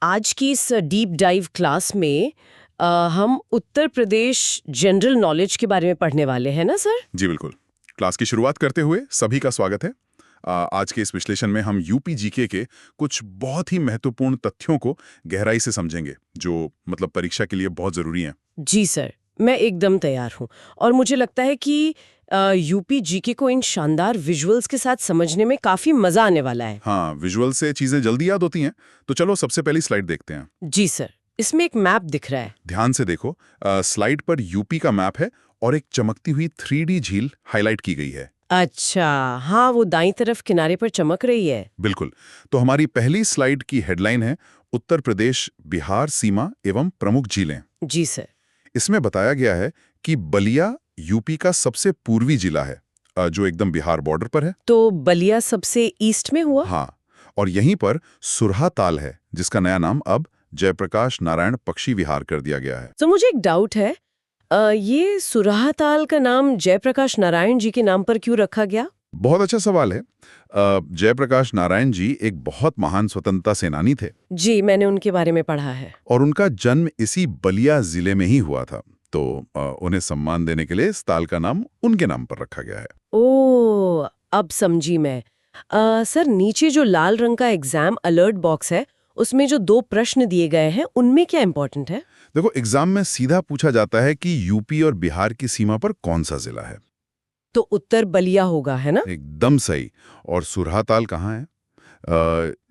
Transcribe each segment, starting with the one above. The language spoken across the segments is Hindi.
आज की इस डीप डाइव क्लास में हम उत्तर प्रदेश जनरल नॉलेज के बारे में पढ़ने वाले हैं ना सर? जी बिल्कुल। क्लास की शुरुआत करते हुए सभी का स्वागत है। आज के इस विश्लेषण में हम यूपी जीके के कुछ बहुत ही महत्वपूर्ण तथ्यों को गहराई से समझेंगे, जो मतलब परीक्षा के लिए बहुत जरूरी हैं। जी सर, मैं एकदम तैयार हूँ। और मुझे लगता है कि यूपी जीके को इन शानदार विजुअल्स के साथ समझने में काफी मजा आने वाला है। हाँ, विजुअल से चीजें जल्दी याद होती हैं। तो चलो सबसे पहली स्लाइड देखते हैं। जी सर, इसमें एक मैप दिख रहा है। ध्यान से देखो, स्लाइड पर यूपी का मैप है और एक चमकती हुई 3D झील हाईलाइट की गई है। अच्छा, हाँ वो दाईं तरफ किनारे पर चमक रही है। बिल्कुल। तो हमारी पहली स्लाइड की हेडलाइन है उत्तर प्रदेश बिहार सीमा एवं प्रमुख झीलें। जी सर। इसमें बताया गया है कि बलिया यूपी का सबसे पूर्वी जिला है, जो एकदम बिहार बॉर्डर पर है। तो बलिया सबसे ईस्ट में हुआ? हाँ, और यहीं पर सुरहा ताल है, जिसका नया नाम अब जयप्रकाश नारायण पक्षी विहार कर दिया गया है। तो मुझे एक डाउट है, ये सुराहा ताल का नाम जयप्रकाश नारायण जी के नाम पर क्यों रखा गया? बहुत अच्छा सवाल है। जयप्रकाश नारायण जी एक बहुत महान स्वतंत्रता सेनानी थे जी, मैंने उनके बारे में पढ़ा है। और उनका जन्म इसी बलिया जिले में ही हुआ था। तो उन्हें सम्मान देने के लिए इस ताल का नाम उनके नाम पर रखा गया है। ओह, अब समझी मैं। सर, नीचे जो लाल रंग का एग्जाम अलर्ट बॉक्स है, उसमें जो 2 प्रश्न दिए गए हैं, उनमें क्या इंपॉर्टेंट है? देखो, एग्जाम में सीधा पूछा जाता है कि यूपी और बिहार की सीमा पर कौन सा जिला है। तो उत्तर बलिया होगा, है ना? एकदम सही। और सुरहाताल कहाँ है?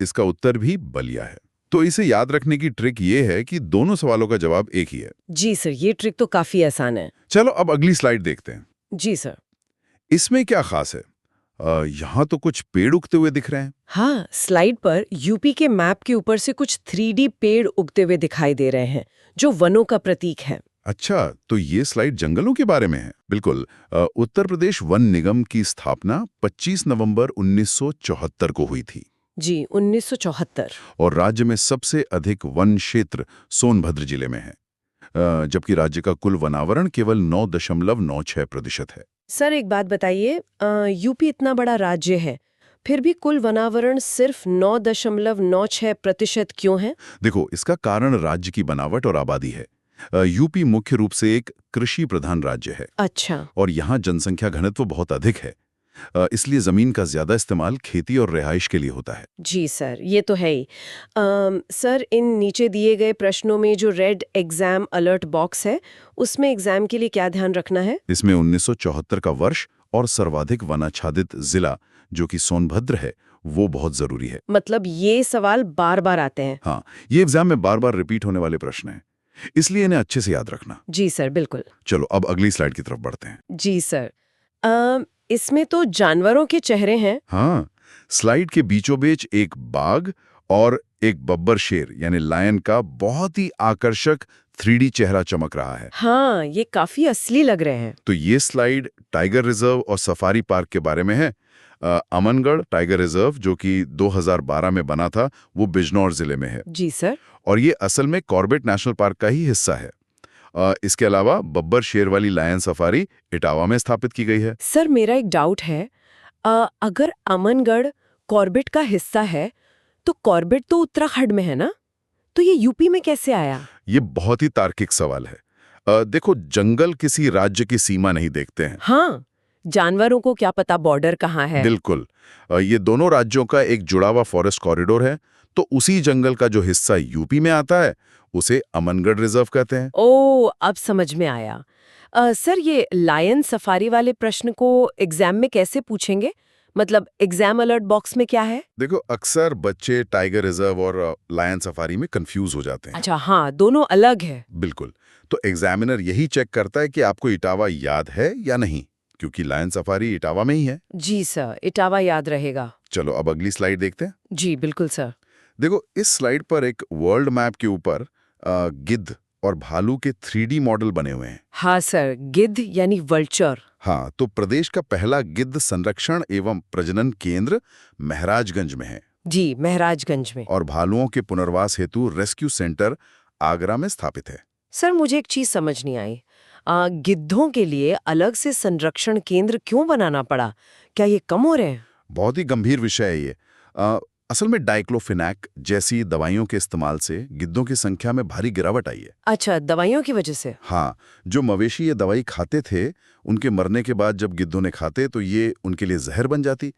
इसका उत्तर भी बलिया है। तो इसे याद रखने की ट्रिक ये है कि दोनों सवालों का जवाब एक ही है। जी सर, ये ट्रिक तो काफी आसान है। चलो अब अगली स्लाइड देखते हैं। जी सर। इसमें क्या खास है? यहाँ तो कुछ पेड़ उगते हुए दिख रहे हैं। हाँ, स्लाइड पर यूपी के मैप के ऊपर से कुछ 3D पेड़ उगते हुए दिखाई दे रहे हैं, जो वनों का प्रतीक है। अच्छा, तो ये स्लाइड जंगलों के बारे में है। बिल्कुल। उत्तर प्रदेश वन निगम की स्थापना 25 नवंबर 1974 को हुई थी। जी, 1974। और राज्य में सबसे अधिक वन क्षेत्र सोनभद्र जिले में है, जबकि राज्य का कुल वनावरण केवल 9.96% है। सर, एक बात बताइए, यूपी इतना बड़ा राज्य है, फिर भी कुल वनावरण सिर्फ 9.96% क्यों है? देखो, इसका कारण राज्य की बनावट और आबादी है। यूपी मुख्य रूप से एक कृषि प्रधान राज्य है अच्छा। और यहाँ जनसंख्या घनत्व बहुत अधिक है। इसलिए जमीन का ज्यादा इस्तेमाल खेती और रिहाइश के लिए होता है। जी सर, ये तो है ही। सर, इन नीचे दिए गए प्रश्नों में जो रेड एग्जाम अलर्ट बॉक्स है, उसमें एग्जाम के लिए क्या ध्यान रखना है? इसमें 1974 का वर्ष और सर्वाधिक वनाच्छादित जिला, जो कि सोनभद्र है, वो बहुत जरूरी है। मतलब ये सवाल बार बार आते हैं। हाँ, ये एग्जाम में बार बार रिपीट होने वाले प्रश्न हैं, इसलिए इन्हें अच्छे से याद रखना। जी सर, बिल्कुल। चलो अब अगली स्लाइड की तरफ बढ़ते हैं। जी सर। इसमें तो जानवरों के चेहरे हैं। हाँ, स्लाइड के बीचों बीच एक बाघ और एक बब्बर शेर यानी लायन का बहुत ही आकर्षक 3D चेहरा चमक रहा है। हाँ, ये काफी असली लग रहे हैं। तो ये स्लाइड टाइगर रिजर्व और सफारी पार्क के बारे में है। अमनगढ़ टाइगर रिजर्व, जो कि 2012 में बना था, वो बिजनौर जिले में है। जी सर। और ये असल में कॉर्बेट नेशनल पार्क का ही हिस्सा है। इसके अलावा बब्बर शेर वाली लायन सफारी इटावा में स्थापित की गई है। सर, मेरा एक डाउट है। अगर अमनगढ़ कॉर्बेट का हिस्सा है, तो कॉर्बेट तो उत्तराखंड में है ना? तो ये यूपी में कैसे आया? ये बहुत ही तार्किक सवाल है। देखो, जंगल किसी राज्य की सीमा नहीं देखते हैं। हाँ, जानवरों को क्या पता बॉर्डर कहाँ है। बिल्कुल। ये दोनों राज्यों का एक जुड़ा हुआ फॉरेस्ट कॉरिडोर है, तो उसी जंगल का जो हिस्सा यूपी में आता है, उसे अमनगढ़ रिजर्व कहते हैं। ओह, अब समझ में आया। सर, ये लायन सफारी वाले प्रश्न को एग्जाम में कैसे पूछेंगे? मतलब एग्जाम अलर्ट बॉक्स में क्या है? देखो, अक्सर बच्चे टाइगर रिजर्व और लायन सफारी में कंफ्यूज हो जाते हैं। अच्छा, हाँ, दोनों अलग है। बिल्कुल। तो एग्जामिनर यही चेक करता है कि आपको इटावा याद है या नहीं, क्योंकि लायन सफारी इटावा में ही है। जी सर, इटावा याद रहेगा। चलो अब अगली स्लाइड देखते हैं। जी बिल्कुल सर। देखो, इस स्लाइड पर एक वर्ल्ड मैप के ऊपर गिद्ध और भालू के 3D मॉडल बने हुए हैं। हाँ सर, गिद्ध यानी वल्चर। हाँ, तो प्रदेश का पहला गिद्ध संरक्षण एवं प्रजनन केंद्र महराजगंज में है जी, महराजगंज में। और भालुओं के पुनर्वास हेतु रेस्क्यू सेंटर आगरा में स्थापित है। सर, मुझे एक चीज समझ नहीं आई। गिद्धों के लिए अलग से संरक्षण केंद्र क्यों बनाना पड़ा? क्या ये कम हो रहे हैं? बहुत ही गंभीर विषय है ये। असल में डाइक्लोफिनैक जैसी दवाइयों के इस्तेमाल से गिद्धों की संख्या में भारी गिरावट आई है। अच्छा, दवाइयों की वजह से? हाँ, जो मवेशी ये दवाई खाते थे, उनके मरने के बाद जब गिद्धों ने खाते तो ये उनके लिए जहर बन जाती।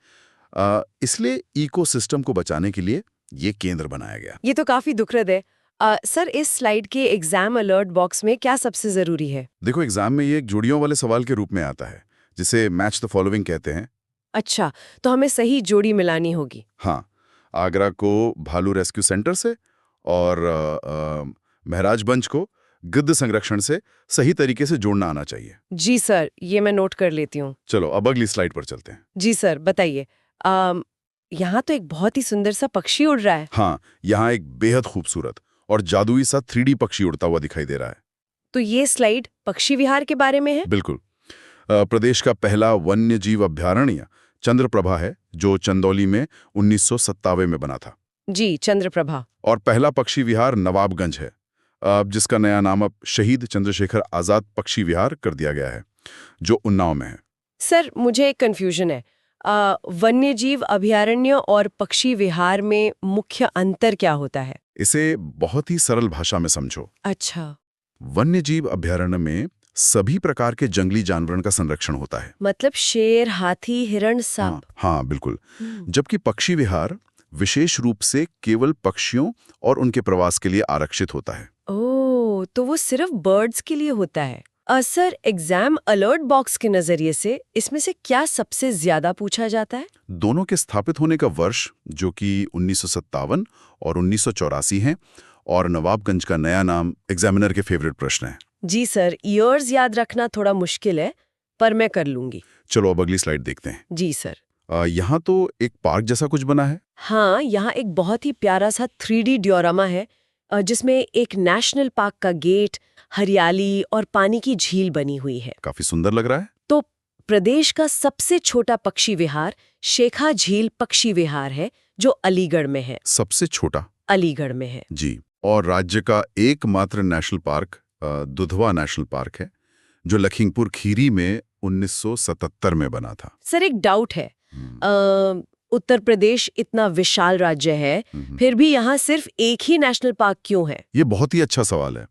इसलिए इकोसिस्टम को बचाने के लिए ये केंद्र बनाया गया। ये तो काफी दुखद है। सर, इस स्लाइड के एग्जाम अलर्ट बॉक्स में क्या सबसे जरूरी है? देखो, एग्जाम में ये एक जोड़ियों वाले सवाल के रूप में आता है, जिसे मैच द फॉलोइंग कहते हैं। अच्छा, तो हमें सही जोड़ी मिलानी होगी। हाँ, आगरा को भालू रेस्क्यू सेंटर से और महराजगंज को गिद्ध संरक्षण से सही तरीके से जोड़ना आना चाहिए। जी सर, ये मैं नोट कर लेती हूँ। चलो अब अगली स्लाइड पर चलते हैं। जी सर, बताइए। यहाँ तो एक बहुत ही सुंदर सा पक्षी उड़ रहा है। हाँ, यहाँ एक बेहद खूबसूरत और जादुई सा 3D पक्षी उड़ता हुआ दिखाई दे रहा है। तो ये स्लाइड पक्षी विहार के बारे में है? बिल्कुल। प्रदेश का पहला वन्य जीव अभ्यारण्य चंद्रप्रभा है, जो चंदौली में 1997 में बना था। जी, चंद्रप्रभा। और पहला पक्षी विहार नवाबगंज है, जिसका नया नाम अब शहीद चंद्रशेखर आजाद पक्षी विहार कर दिया गया है, जो उन्नाव में है। सर, मुझे एक कंफ्यूजन है। वन्यजीव अभयारण्य और पक्षी विहार में मुख्य अंतर क्या होता है? इसे बहुत ही सरल भाषा में समझो। अच्छा। वन्यजीव अभयारण्य में सभी प्रकार के जंगली जानवरों का संरक्षण होता है। मतलब शेर, हाथी, हिरण, सांप। हाँ, बिल्कुल। जबकि पक्षी विहार विशेष रूप से केवल पक्षियों और उनके प्रवास के लिए आरक्षित होता है। ओह, तो वो सिर्फ बर्ड्स के लिए होता है। सर, एग्जाम अलर्ट बॉक्स के नजरिए से इसमें से क्या सबसे ज्यादा पूछा जाता है? दोनों के स्थापित होने का वर्ष, जो कि 1957 और 1984 है, और नवाबगंज का नया नाम एग्जामिनर के फेवरेट प्रश्न है। जी सर, ईयर्स याद रखना थोड़ा मुश्किल है, पर मैं कर लूंगी। चलो अब अगली स्लाइड देखते हैं। जी सर। यहाँ तो एक पार्क जैसा कुछ बना है। हाँ, यहाँ एक बहुत ही प्यारा सा 3D डियोरामा है, जिसमें एक नेशनल पार्क का गेट, हरियाली और पानी की झील बनी हुई है। काफी सुंदर लग रहा है। तो प्रदेश का सबसे छोटा पक्षी विहार शेखा झील पक्षी विहार है, जो अलीगढ़ में है। सबसे छोटा? अलीगढ़ में है जी। और राज्य का एकमात्र national park Dudhwa national park है, जो लखीमपुर खीरी में 1977 में बना था। सर, एक डाउट है। उत्तर प्रदेश इतना विशाल राज्य है, फिर भी यहाँ सिर्फ एक ही नेशनल पार्क क्यों है? ये बहुत ही अच्छा सवाल है।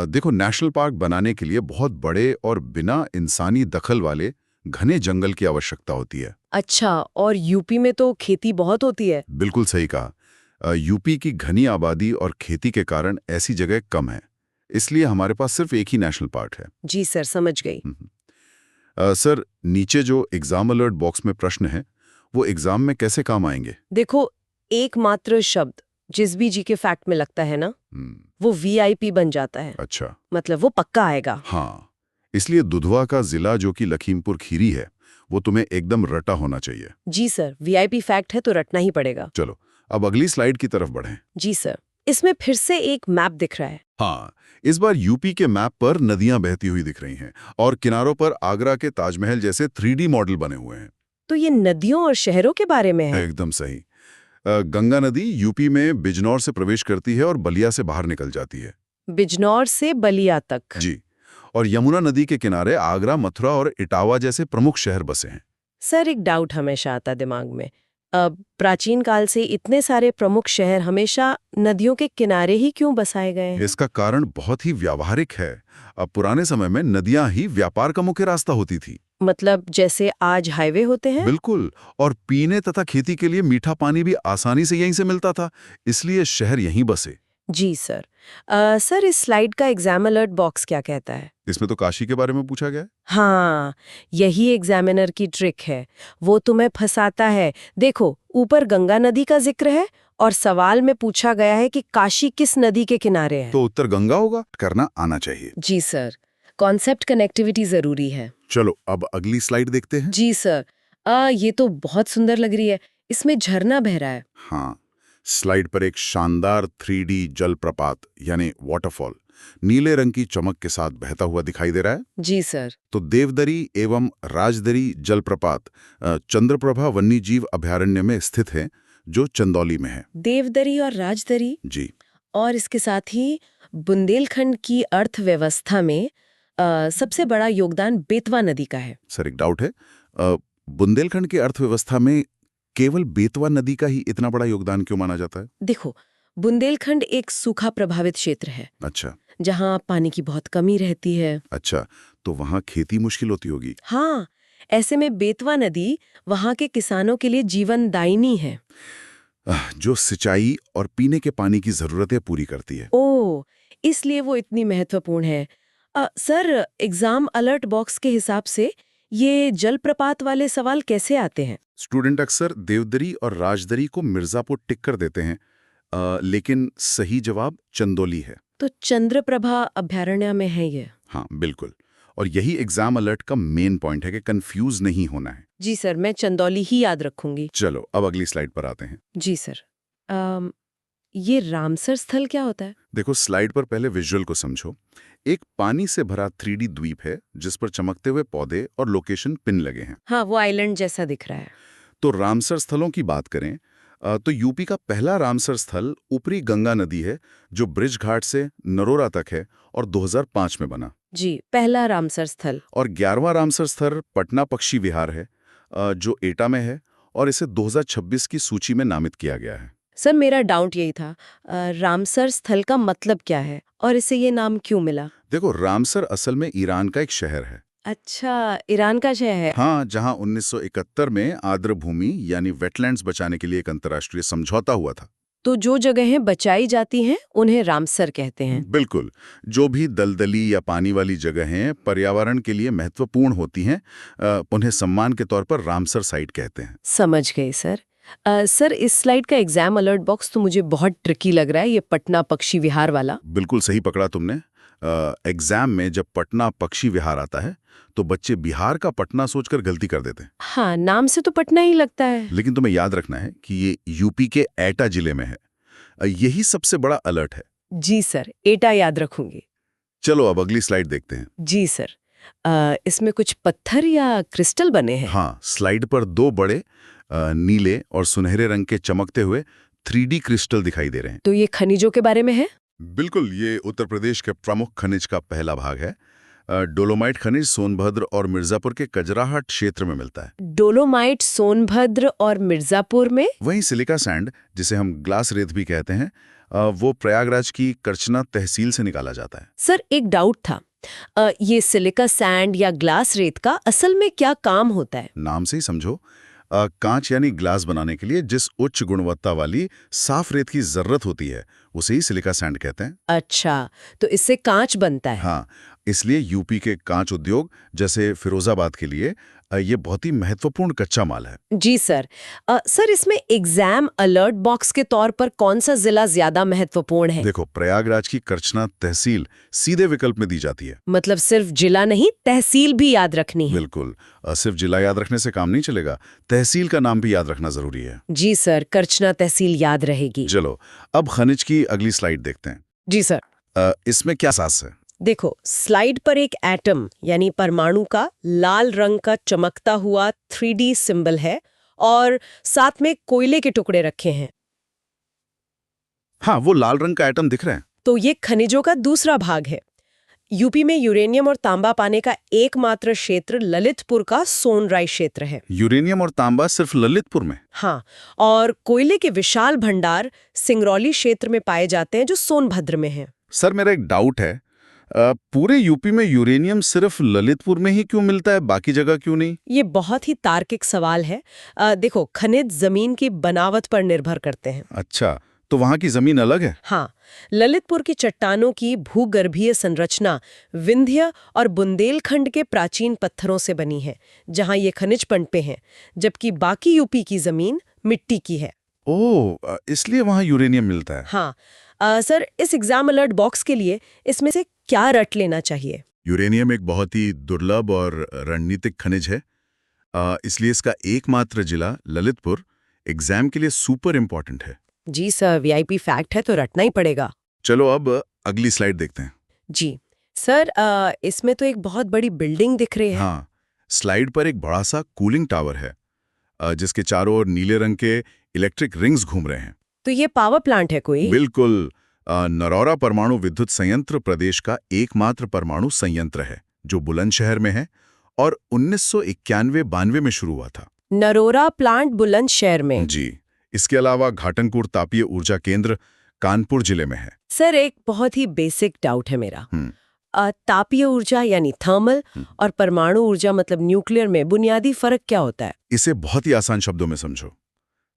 देखो, नेशनल पार्क बनाने के लिए बहुत बड़े और बिना इंसानी दखल वाले घने जंगल की आवश्यकता होती है। अच्छा, और यूपी में तो खेती बहुत होती है। बिल्कुल सही कहा। यूपी की घनी आबादी और खेती के कारण ऐसी जगह कम है, इसलिए हमारे पास सिर्फ एक ही नेशनल पार्क है। जी सर, समझ गई। सर, नीचे जो एग्जाम अलर्ट बॉक्स में प्रश्न है, वो एग्जाम में कैसे काम आएंगे? देखो, एकमात्र शब्द जिस भी जी के फैक्ट में लगता है ना, वो VIP बन जाता है। अच्छा। मतलब वो पक्का आएगा। हाँ, इसलिए दुधवा का जिला, जो कि लखीमपुर खीरी है, वो तुम्हें एकदम रटा होना चाहिए। जी सर, VIP फैक्ट है तो रटना ही पड़ेगा। चलो अब अगली स्लाइड की तरफ बढ़ें। जी सर, इसमें फिर से एक मैप दिख रहा है। हाँ, इस बार यूपी के मैप पर नदियां बहती हुई दिख रही हैं और किनारों पर आगरा के ताजमहल जैसे 3D मॉडल बने हुए हैं। तो ये नदियों और शहरों के बारे में है? एकदम सही। गंगा नदी यूपी में बिजनौर से प्रवेश करती है और बलिया से बाहर निकल जाती है। बिजनौर से बलिया तक? जी। और यमुना नदी के किनारे आगरा, मथुरा और इटावा जैसे प्रमुख शहर बसे हैं। सर, एक डाउट हमेशा आता दिमाग में। प्राचीन काल से इतने सारे प्रमुख शहर हमेशा नदियों के किनारे ही क्यों बसाए गए हैं? इसका कारण बहुत ही व्यावहारिक है। अब पुराने समय में नदियां ही व्यापार का मुख्य रास्ता होती थी। मतलब जैसे आज हाईवे होते हैं? बिल्कुल। और पीने तथा खेती के लिए मीठा पानी भी आसानी से यहीं से मिलता था, इसलिए शहर यहीं बसे। जी सर। सर, इस स्लाइड का एग्जाम अलर्ट बॉक्स क्या कहता है? इसमें तो काशी के बारे में पूछा गया है। हाँ, यही एग्जामिनर की ट्रिक है। वो तुम्हें फंसाता है। देखो, ऊपर गंगा नदी का जिक्र है और सवाल में पूछा गया है कि काशी किस नदी के किनारे है। तो उत्तर गंगा होगा, करना आना चाहिए। जी सर, कॉन्सेप्ट कनेक्टिविटी जरूरी है। चलो अब अगली स्लाइड देखते हैं। जी सर। ये तो बहुत सुंदर लग रही है। इसमें झरना बह रहा है। हाँ, स्लाइड पर एक शानदार 3D जलप्रपात यानी वाटरफॉल नीले रंग की चमक के साथ बहता हुआ दिखाई दे रहा है। जी सर। तो देवदरी एवं राजदरी जलप्रपात चंद्रप्रभा वन्यजीव अभयारण्य में स्थित है, जो चंदौली में है। देवदरी और राजदरी? जी। और इसके साथ ही बुंदेलखंड की अर्थव्यवस्था में सबसे बड़ा योगदान बेतवा नदी का है। सर, एक डाउट है। बुंदेलखंड की अर्थव्यवस्था में केवल बेतवा नदी का ही इतना बड़ा योगदान क्यों माना जाता है? देखो, बुंदेलखंड एक सूखा प्रभावित क्षेत्र है, अच्छा जहाँ पानी की बहुत कमी रहती है। अच्छा, तो वहाँ खेती मुश्किल होती होगी। हाँ, ऐसे में बेतवा नदी वहाँ के किसानों के लिए जीवनदायिनी है। जो सिंचाई और पीने के पानी की जरूरतें पूरी करती है। ओह, इसलिए वो इतनी महत्वपूर्ण है। सर, एग्जाम अलर्ट बॉक्स के हिसाब से ये जलप्रपात वाले सवाल कैसे आते हैं? स्टूडेंट अक्सर देवदरी और राजदरी को मिर्जापुर टिक कर देते हैं, लेकिन सही जवाब चंदौली है। तो चंद्रप्रभा अभयारण्य में है ये? हाँ बिल्कुल, और यही एग्जाम अलर्ट का मेन पॉइंट है कि कंफ्यूज नहीं होना है। जी सर, मैं चंदौली ही याद रखूंगी। चलो अब अगली स्लाइड पर आते हैं। जी सर। ये रामसर स्थल क्या होता है? देखो स्लाइड पर पहले विजुअल को समझो। एक पानी से भरा 3D द्वीप है जिस पर चमकते हुए पौधे और लोकेशन पिन लगे हैं। हाँ, वो आइलैंड जैसा दिख रहा है। तो रामसर स्थलों की बात करें तो यूपी का पहला रामसर स्थल ऊपरी गंगा नदी है, जो ब्रिज घाट से नरोरा तक है और 2005 में बना। जी, पहला रामसर स्थल। और 11वां रामसर स्थल पटना पक्षी विहार है, जो एटा में है और इसे 2026 की सूची में नामित किया गया है। सर, मेरा डाउट यही था, रामसर स्थल का मतलब क्या है और इसे ये नाम क्यों मिला? देखो रामसर असल में ईरान का एक शहर है। अच्छा, ईरान का शहर है। हाँ, जहां 1971 में आर्द्र भूमि यानी वेटलैंड्स बचाने के लिए एक अंतर्राष्ट्रीय समझौता हुआ था। तो जो जगहें बचाई जाती हैं उन्हें रामसर कहते हैं। बिल्कुल, जो भी दलदली या पानी वाली जगहें पर्यावरण के लिए महत्वपूर्ण होती हैं, उन्हें सम्मान के तौर पर रामसर साइट कहते हैं। समझ गए सर। सर, इस स्लाइड का एग्जाम अलर्ट बॉक्स तो मुझे बहुत ट्रिकी लग रहा है, ये पटना पक्षी विहार वाला। बिल्कुल सही पकड़ा तुमने। एग्जाम में जब पटना पक्षी विहार आता है तो बच्चे बिहार का पटना सोचकर गलती कर देते हैं। हाँ, नाम से तो पटना ही लगता है। लेकिन तुम्हें याद रखना है कि ये यूपी के एटा जिले में है। यही सबसे बड़ा अलर्ट है। जी सर, एटा याद रखूंगी। चलो अब अगली स्लाइड देखते हैं। जी सर। इसमें कुछ पत्थर या क्रिस्टल बने हैं? हाँ, स्लाइड पर दो बड़े नीले और सुनहरे रंग के चमकते हुए 3D क्रिस्टल दिखाई दे रहे हैं। तो ये खनिजों के बारे में है? बिल्कुल, ये उत्तर प्रदेश के प्रमुख खनिज का पहला भाग है। डोलोमाइट खनिज सोनभद्र और मिर्जापुर के कजराहट क्षेत्र में मिलता है। डोलोमाइट सोनभद्र और मिर्जापुर में? वहीं सिलिका सैंड, जिसे हम ग्लास रेत भी कहते हैं, वो प्रयागराज की करचना तहसील से निकाला जाता है। सर, एक डाउट था, ये सिलिका सैंड या ग्लास रेत का असल में क्या काम होता है? नाम से ही समझो, कांच यानी ग्लास बनाने के लिए जिस उच्च गुणवत्ता वाली साफ रेत की जरूरत होती है उसे ही सिलिका सैंड कहते हैं। अच्छा, तो इससे कांच बनता है? हाँ, इसलिए यूपी के कांच उद्योग जैसे फिरोजाबाद के लिए ये बहुत ही महत्वपूर्ण कच्चा माल है। जी सर। सर, इसमें एग्जाम अलर्ट बॉक्स के तौर पर कौन सा जिला ज्यादा महत्वपूर्ण है? देखो, प्रयागराज की करचना तहसील सीधे विकल्प में दी जाती है। मतलब सिर्फ जिला नहीं, तहसील भी याद रखनी है? बिल्कुल, सिर्फ जिला याद रखने से काम नहीं चलेगा, तहसील का नाम भी याद रखना जरूरी है। जी सर, करचना तहसील याद रहेगी। चलो अब खनिज की अगली स्लाइड देखते हैं। जी सर। इसमें क्या सास है? देखो, स्लाइड पर एक एटम यानी परमाणु का लाल रंग का चमकता हुआ 3D सिंबल है और साथ में कोयले के टुकड़े रखे हैं। हाँ, वो लाल रंग का एटम दिख रहा है। तो ये खनिजों का दूसरा भाग है। यूपी में यूरेनियम और तांबा पाने का एकमात्र क्षेत्र ललितपुर का सोनराय क्षेत्र है। यूरेनियम और तांबा सिर्फ ललितपुर में? हाँ, और कोयले के विशाल भंडार सिंगरौली क्षेत्र में पाए जाते हैं, जो सोनभद्र में है। सर, मेरा एक डाउट है, पूरे यूपी में यूरेनियम सिर्फ ललितपुर में ही क्यों मिलता है, बाकी जगह क्यों नहीं? ये बहुत ही तार्किक सवाल है। देखो, खनिज जमीन की बनावट पर निर्भर करते हैं। अच्छा, तो वहाँ की जमीन अलग है? हाँ, ललितपुर की चट्टानों की भूगर्भीय संरचना विंध्य और बुंदेलखंड के प्राचीन पत्थरों से बनी है, जहाँ ये खनिज पनपे हैं, जबकि बाकी यूपी की जमीन मिट्टी की है। ओह, इसलिए वहाँ यूरेनियम मिलता है। हाँ। सर, इस एग्जाम अलर्ट बॉक्स के लिए इसमें से क्या रट लेना चाहिए? यूरेनियम एक बहुत ही दुर्लभ और रणनीतिक खनिज है, इसलिए इसका एकमात्र जिला ललितपुर एग्जाम के लिए सुपर इम्पोर्टेंट है। जी सर, VIP फैक्ट है तो रटना ही पड़ेगा। चलो अब अगली स्लाइड देखते हैं। जी सर, इसमें तो एक बहुत बड़ी बिल्डिंग दिख रही है। हाँ, स्लाइड पर एक बड़ा सा कूलिंग टावर है, जिसके चारों ओर नीले रंग के इलेक्ट्रिक रिंग्स घूम रहे हैं। तो ये पावर प्लांट है कोई? बिल्कुल, नरौरा परमाणु विद्युत संयंत्र प्रदेश का एकमात्र परमाणु संयंत्र है, जो बुलंदशहर में है और 1991-92 में शुरू हुआ था। नरोरा प्लांट बुलंदशहर में। जी। इसके अलावा घाटंकुर तापीय ऊर्जा केंद्र कानपुर जिले में है। सर एक बहुत ही बेसिक डाउट है मेरा। तापीय ऊर्जा यानी थर्मल और परमाणु ऊर्जा मतलब न्यूक्लियर में बुनियादी फर्क क्या होता है? इसे बहुत ही आसान शब्दों में समझो।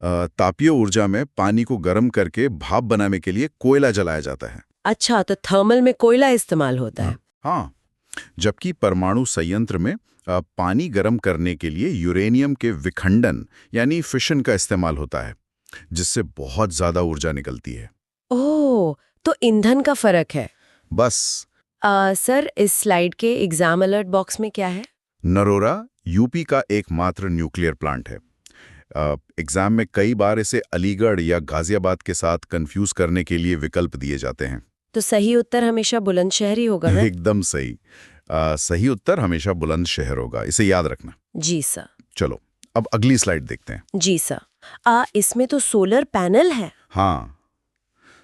तापीय ऊर्जा में पानी को गर्म करके भाप बनाने के लिए कोयला जलाया जाता है। अच्छा, तो थर्मल में कोयला इस्तेमाल होता है। हाँ, जबकि परमाणु संयंत्र में पानी गर्म करने के लिए यूरेनियम के विखंडन यानी फिशन का इस्तेमाल होता है, जिससे बहुत ज्यादा ऊर्जा निकलती है। ओह, तो ईंधन का फर्क है। बस। सर इस स्लाइड के एग्जाम अलर्ट बॉक्स में क्या है? नरोरा यूपी का एकमात्र न्यूक्लियर प्लांट है। एग्जाम में कई बार इसे अलीगढ़ या गाजियाबाद के साथ कंफ्यूज करने के लिए विकल्प दिए जाते हैं। तो सही उत्तर हमेशा बुलंदशहर ही होगा ना? एकदम सही। सही उत्तर हमेशा बुलंदशहर होगा, इसे याद रखना। जी सर। चलो अब अगली स्लाइड देखते हैं। जी सर। इसमें तो सोलर पैनल है। हाँ,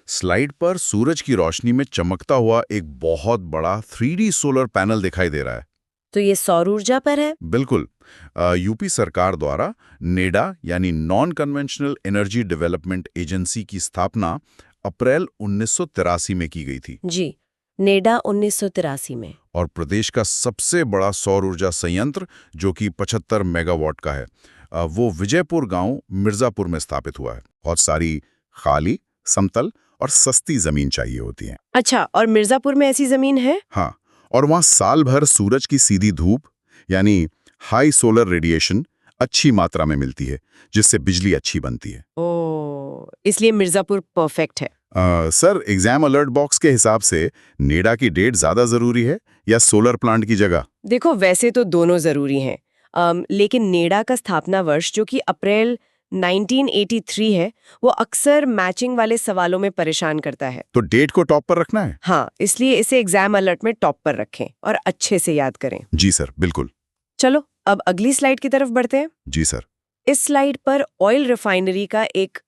स्लाइड पर सूरज की रोशनी में चमकता हुआ एक बहुत बड़ा 3D सोलर पैनल दिखाई दे रहा है। तो ये सौर ऊर्जा पर है? बिल्कुल। यूपी सरकार द्वारा नेडा यानी non conventional energy development agency की स्थापना अप्रैल 1983 में की गई थी। जी, नेडा 1983 में। और प्रदेश का सबसे बड़ा सौर ऊर्जा संयंत्र जो कि 75 मेगावाट का है, वो विजयपुर गांव मिर्जापुर में स्थापित हुआ है। बहुत सारी खाली, समतल और सस्ती जमीन चाहिए होती है। अच्छा, और मिर्जापुर में ऐसी जमीन है? हाँ, और वहाँ साल भर सूरज की सीधी धूप यानी हाई सोलर रेडिएशन अच्छी मात्रा में मिलती है, जिससे बिजली अच्छी बनती है। ओह, इसलिए मिर्जापुर परफेक्ट है। सर एग्जाम अलर्ट बॉक्स के हिसाब से नेडा की डेट ज्यादा जरूरी है या सोलर प्लांट की जगह? देखो वैसे तो दोनों जरूरी हैं, लेकिन नेडा का स्थापना वर्ष जो कि अप्रैल 1983 है, वो अक्सर मैचिंग वाले सवालों में परेशान करता है। तो डेट को टॉप पर रखना है? हाँ, इसलिए इसे एग्जाम अलर्ट में टॉप पर रखें और अच्छे से याद करें। जी सर, बिल्कुल। चलो अब अगली स्लाइड की तरफ बढ़ते हैं। जी सर। इस स्लाइड पर ऑयल रिफाइनरी का एक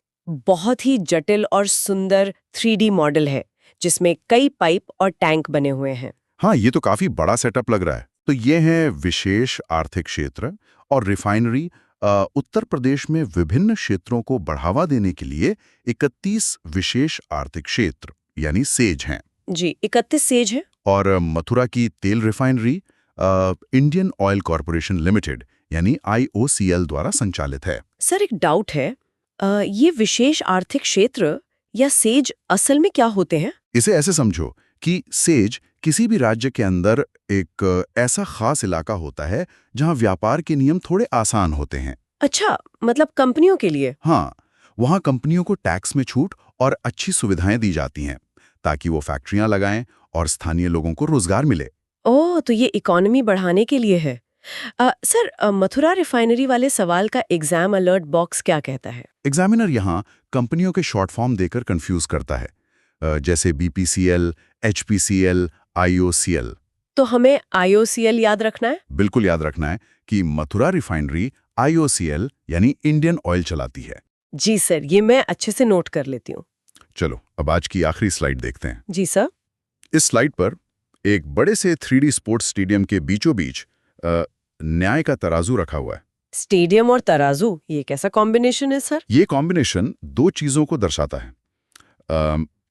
बहुत ही जटिल और सुंदर 3D मॉडल है, जिसमें कई पाइप और टैंक बने हुए हैं। हाँ, ये तो काफी बड़ा सेटअप लग रहा है। तो ये है विशेष आर्थिक क्षेत्र और रिफाइनरी। उत्तर प्रदेश में विभिन्न क्षेत्रों को बढ़ावा देने के लिए 31 विशेष आर्थिक क्षेत्र यानी सेज हैं। जी, 31 सेज है। और मथुरा की तेल refinery Indian oil corporation limited यानी IOCL द्वारा संचालित है। सर एक डाउट है, ये विशेष आर्थिक क्षेत्र या सेज असल में क्या होते हैं? इसे ऐसे समझो कि सेज किसी भी राज्य के अंदर एक ऐसा खास इलाका होता है जहां व्यापार के नियम थोड़े आसान होते हैं। अच्छा, मतलब कंपनियों के लिए? हाँ, वहां कंपनियों को टैक्स में छूट और अच्छी सुविधाएं दी जाती हैं ताकि वो फैक्ट्रियां लगाएं और स्थानीय लोगों को रोजगार मिले। ओह, तो ये इकोनॉमी बढ़ाने के लिए है। सर मथुरा रिफाइनरी वाले सवाल का एग्जाम अलर्ट बॉक्स क्या कहता है? एग्जामिनर यहाँ कंपनियों के शॉर्ट फॉर्म देकर कंफ्यूज करता है, जैसे BPCL, HPCL, IOCL। तो हमें IOCL याद रखना है? बिल्कुल याद रखना है कि मथुरा रिफाइनरी IOCL यानी इंडियन ऑयल चलाती है। जी सर, ये मैं अच्छे से नोट कर लेती हूँ। चलो अब आज की आखिरी स्लाइड देखते हैं। जी सर। इस स्लाइड पर एक बड़े से 3D स्पोर्ट्स स्टेडियम के बीचों बीच न्याय का तराजू रखा हुआ है। स्टेडियम और तराजू, ये कैसा कॉम्बिनेशन है सर? ये कॉम्बिनेशन दो चीजों को दर्शाता है।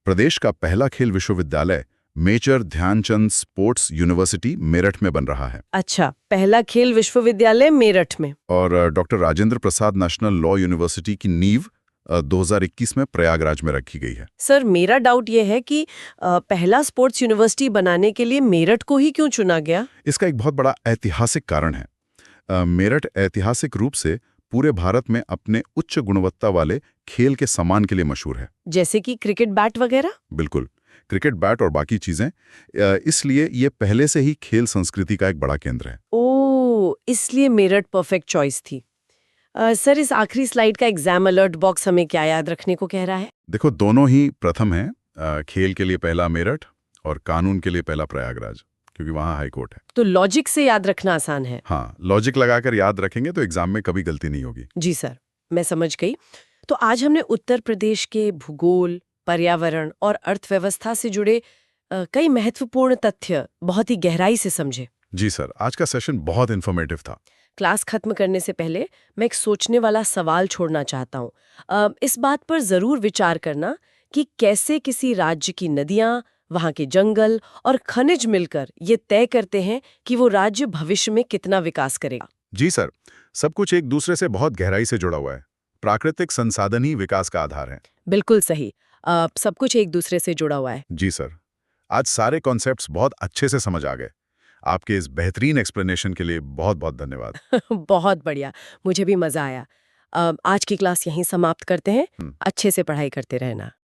प्रदेश का पहला खेल विश्वविद्यालय major Dhyanchand sports university Meerut में बन रहा है। अच्छा, पहला खेल विश्वविद्यालय मेरठ में। और doctor Rajendra Prasad national law university की नींव 2021 में प्रयागराज में रखी गई है। सर मेरा डाउट ये है कि पहला स्पोर्ट्स यूनिवर्सिटी बनाने के लिए मेरठ को ही क्यों चुना गया? इसका एक बहुत बड़ा ऐतिहासिक कारण है। मेरठ ऐतिहासिक रूप से पूरे भारत में अपने उच्च गुणवत्ता वाले खेल के सामान के लिए मशहूर है। जैसे कि क्रिकेट बैट वगैरह? बिल्कुल, क्रिकेट बैट और बाकी चीजें। इसलिए ये पहले से ही खेल संस्कृति का एक बड़ा केंद्र है। ओह, इसलिए मेरठ परफेक्ट चॉइस थी। सर इस आखिरी स्लाइड का एग्जाम अलर्ट बॉक्स हमें क्या याद रखने को कह रहा है? देखो, दोनों ही प्रथम है। खेल के लिए पहला मेरठ और कानून के लिए पहला प्रयागराज, क्योंकि वहाँ हाई कोर्ट है। तो लॉजिक से याद रखना आसान है। हाँ, लॉजिक लगाकर याद रखेंगे तो एग्जाम में कभी गलती नहीं होगी। जी सर, मैं समझ गई। तो आज हमने उत्तर प्रदेश के भूगोल, पर्यावरण और अर्थव्यवस्था से जुड़े कई महत्वपूर्ण तथ्य बहुत ही गहराई से समझे। जी सर, आज का सेशन बहुत इन्फॉर्मेटिव था। क्लास खत्म करने से पहले मैं एक सोचने वाला सवाल छोड़ना चाहता हूँ। इस बात पर जरूर विचार करना कि कैसे किसी राज्य की नदियाँ, वहाँ के जंगल और खनिज मिलकर ये तय करते हैं कि वो राज्य भविष्य में कितना विकास करेगा। जी सर, सब कुछ एक दूसरे से बहुत गहराई से जुड़ा हुआ है। प्राकृतिक संसाधन ही विकास का आधार है। बिल्कुल सही। सब कुछ एक दूसरे से जुड़ा हुआ है। जी सर, आज सारे कॉन्सेप्ट्स बहुत अच्छे से समझ आ गए। आपके इस बेहतरीन एक्सप्लेनेशन के लिए बहुत बहुत धन्यवाद। बहुत बढ़िया, मुझे भी मजा आया। आज की क्लास यहीं समाप्त करते हैं। हम्म। अच्छे से पढ़ाई करते रहना।